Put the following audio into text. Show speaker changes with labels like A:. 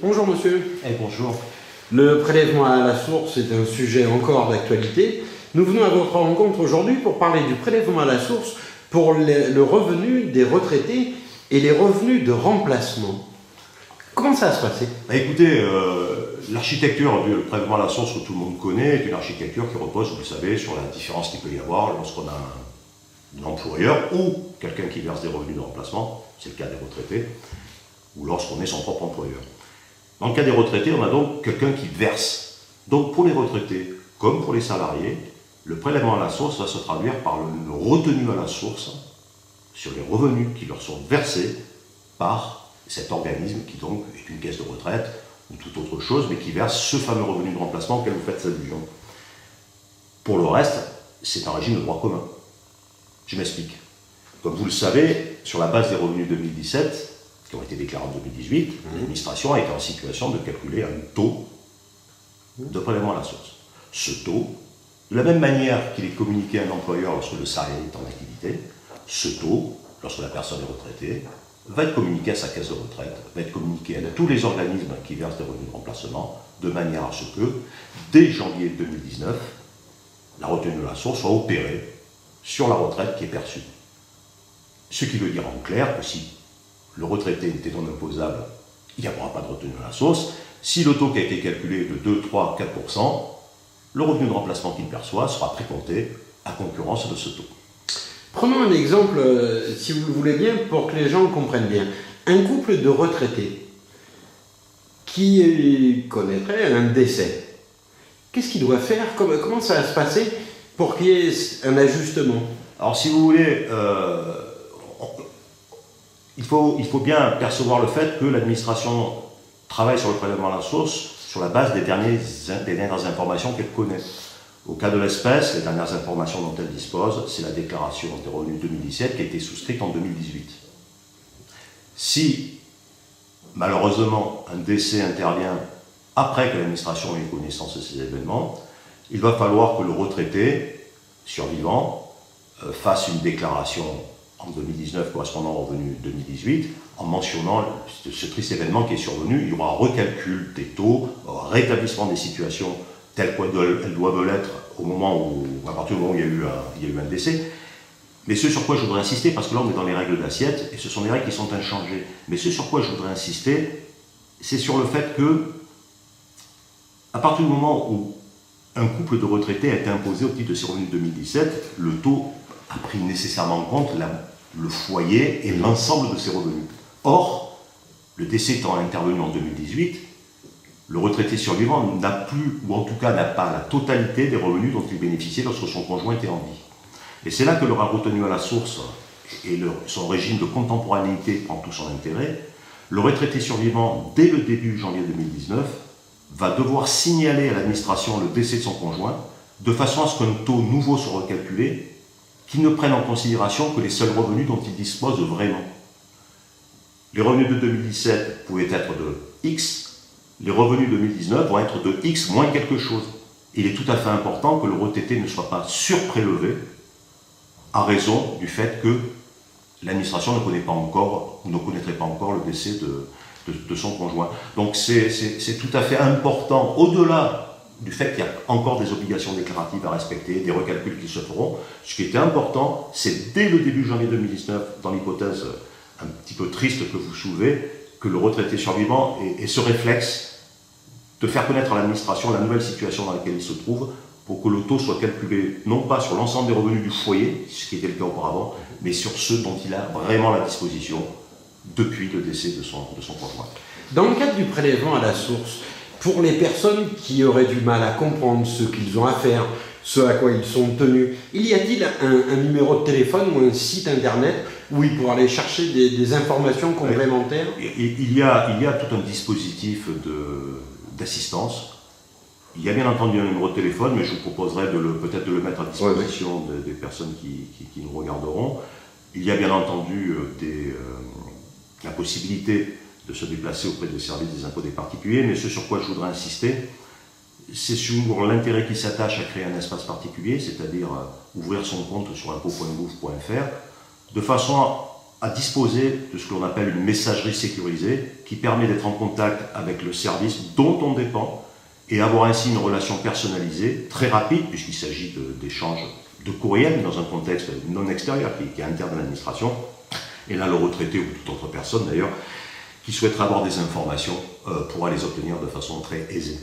A: Bonjour monsieur.
B: Bonjour.
A: Le prélèvement à la source est un sujet encore d'actualité. Nous venons à votre rencontre aujourd'hui pour parler du prélèvement à la source pour le revenu des retraités et les revenus de remplacement. Comment ça va se passer?
B: Écoutez, l'architecture du prélèvement à la source que tout le monde connaît est une architecture qui repose, vous le savez, sur la différence qu'il peut y avoir lorsqu'on a un employeur ou quelqu'un qui verse des revenus de remplacement, c'est le cas des retraités, ou lorsqu'on est son propre employeur. Dans le cas des retraités, on a donc quelqu'un qui verse. Donc pour les retraités, comme pour les salariés, le prélèvement à la source va se traduire par une retenue à la source sur les revenus qui leur sont versés par cet organisme qui donc est une caisse de retraite ou toute autre chose, mais qui verse ce fameux revenu de remplacement auquel vous faites allusion. Pour le reste, c'est un régime de droit commun. Je m'explique. Comme vous le savez, sur la base des revenus 2017, qui ont été déclarés en 2018, l'administration a été en situation de calculer un taux de prélèvement à la source. Ce taux, de la même manière qu'il est communiqué à un employeur lorsque le salarié est en activité, ce taux, lorsque la personne est retraitée, va être communiqué à sa caisse de retraite, va être communiqué à tous les organismes qui versent des revenus de remplacement, de manière à ce que, dès janvier 2019, la retenue de la source soit opérée sur la retraite qui est perçue. Ce qui veut dire en clair que si le retraité était non imposable, il n'y aura pas de retenue à la source. Si le taux qui a été calculé est de 2, 3, 4%, le revenu de remplacement qu'il perçoit sera précompté à concurrence de ce taux.
A: Prenons un exemple, si vous le voulez bien, pour que les gens comprennent bien. Un couple de retraités qui connaîtrait un décès, qu'est-ce qu'il doit faire? Comment ça va se passer pour qu'il y ait un ajustement?
B: Alors si vous voulez, il faut bien percevoir le fait que l'administration travaille sur le prélèvement à la source sur la base des dernières informations qu'elle connaît. Au cas de l'espèce, les dernières informations dont elle dispose, c'est la déclaration des revenus 2017 qui a été souscrite en 2018. Si, malheureusement, un décès intervient après que l'administration ait eu connaissance de ces événements, il va falloir que le retraité survivant fasse une déclaration en 2019 correspondant au revenu 2018 en mentionnant ce triste événement qui est survenu. Il y aura un recalcul des taux, un rétablissement des situations telles qu'elles doivent l'être à partir du moment où il y a eu un décès. Mais ce sur quoi je voudrais insister, parce que là on est dans les règles d'assiette, et ce sont des règles qui sont inchangées, mais ce sur quoi je voudrais insister, c'est sur le fait que, à partir du moment où un couple de retraités a été imposé au titre de ses revenus de 2017, le taux a pris nécessairement en compte le foyer et l'ensemble de ses revenus. Or, le décès étant intervenu en 2018, le retraité survivant n'a plus, ou en tout cas n'a pas la totalité des revenus dont il bénéficiait lorsque son conjoint était en vie. Et c'est là que le retenue à la source et son régime de contemporanéité prend tout son intérêt. Le retraité survivant, dès le début janvier 2019, va devoir signaler à l'administration le décès de son conjoint, de façon à ce qu'un taux nouveau soit recalculé, qui ne prenne en considération que les seuls revenus dont il dispose vraiment. Les revenus de 2017 pouvaient être de X, les revenus de 2019 vont être de X moins quelque chose. Il est tout à fait important que le retraité ne soit pas surprélevé à raison du fait que l'administration ne connaît pas encore ou ne connaîtrait pas encore le décès de son conjoint. Donc c'est tout à fait important, au-delà du fait qu'il y a encore des obligations déclaratives à respecter, des recalculs qui se feront. Ce qui était important, c'est dès le début janvier 2019, dans l'hypothèse un petit peu triste que vous soulevez, que le retraité survivant ait ce réflexe de faire connaître à l'administration la nouvelle situation dans laquelle il se trouve, pour que le taux soit calculé non pas sur l'ensemble des revenus du foyer, ce qui était le cas auparavant, mais sur ceux dont il a vraiment la disposition depuis le décès de son conjoint.
A: Dans le cadre du prélèvement à la source, pour les personnes qui auraient du mal à comprendre ce qu'ils ont à faire, ce à quoi ils sont tenus, y a-t-il un numéro de téléphone ou un site internet où ils pourraient aller chercher des informations complémentaires?
B: Il y a tout un dispositif d'assistance. Il y a bien entendu un numéro de téléphone, mais je vous proposerai peut-être de le mettre à disposition des personnes qui nous regarderont. Il y a bien entendu la possibilité de se déplacer auprès des services des impôts des particuliers, mais ce sur quoi je voudrais insister, c'est sur l'intérêt qui s'attache à créer un espace particulier, c'est-à-dire ouvrir son compte sur impôt.gouv.fr, de façon à disposer de ce que l'on appelle une messagerie sécurisée, qui permet d'être en contact avec le service dont on dépend, et avoir ainsi une relation personnalisée, très rapide, puisqu'il s'agit d'échanges de courriel dans un contexte non extérieur, qui est interne à l'administration. Et là, le retraité, ou toute autre personne d'ailleurs, qui souhaitera avoir des informations, pourra les obtenir de façon très aisée.